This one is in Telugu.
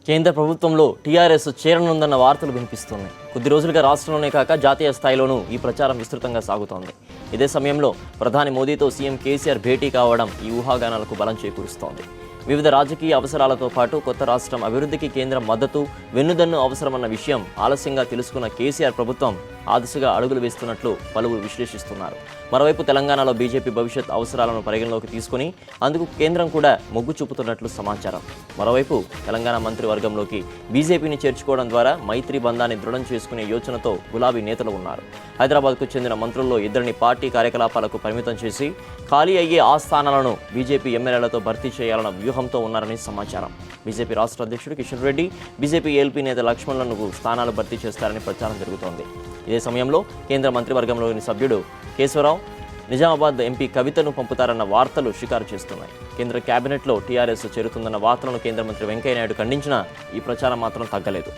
కేంద్ర ప్రభుత్వంలో టీఆర్ఎస్ చేరనుందన్న వార్తలు వినిపిస్తున్నాయి. కొద్ది రోజులుగా రాష్ట్రంలోనే కాక జాతీయ స్థాయిలోనూ ఈ ప్రచారం విస్తృతంగా సాగుతోంది. ఇదే సమయంలో ప్రధాని మోదీతో సీఎం కేసీఆర్ భేటీ కావడం ఈ ఊహాగానాలకు బలం చేకూరుస్తోంది. వివిధ రాజకీయ అవసరాలతో పాటు కొత్త రాష్ట్రం అభివృద్ధికి కేంద్రం మద్దతు వెన్నుదన్ను అవసరమన్న విషయం ఆలస్యంగా తెలుసుకున్న కేసీఆర్ ప్రభుత్వం ఆ దిశగా అడుగులు వేస్తున్నట్లు పలువురు విశ్లేషిస్తున్నారు. మరోవైపు తెలంగాణలో బీజేపీ భవిష్యత్ అవసరాలను పరిగణలోకి తీసుకుని అందుకు కేంద్రం కూడా మొగ్గు చూపుతున్నట్లు సమాచారం. మరోవైపు తెలంగాణ మంత్రివర్గంలోకి బీజేపీని చేర్చుకోవడం ద్వారా మైత్రి బంధాన్ని దృఢం చేసుకునే యోచనతో గులాబీ నేతలు ఉన్నారు. హైదరాబాద్కు చెందిన మంత్రుల్లో ఇద్దరిని పార్టీ కార్యకలాపాలకు పరిమితం చేసి ఖాళీ అయ్యే ఆ స్థానాలను బీజేపీ ఎమ్మెల్యేలతో భర్తీ చేయాలన్న వ్యూహంతో ఉన్నారని సమాచారం. బీజేపీ రాష్ట్ర అధ్యక్షుడు కిషన్ రెడ్డి, బీజేపీ ఏఎల్పీ నేత లక్ష్మణ్లను స్థానాలు భర్తీ చేస్తారని ప్రచారం జరుగుతోంది. ఇదే సమయంలో కేంద్ర మంత్రివర్గంలోని సభ్యుడు కేశవరావు నిజామాబాద్ ఎంపీ కవితను పంపుతారన్న వార్తలు షికారు చేస్తున్నాయి. కేంద్ర కేబినెట్లో టీఆర్ఎస్ చేరుతుందన్న వార్తలను కేంద్ర మంత్రి వెంకయ్యనాయుడు ఖండించినా ఈ ప్రచారం మాత్రం తగ్గలేదు.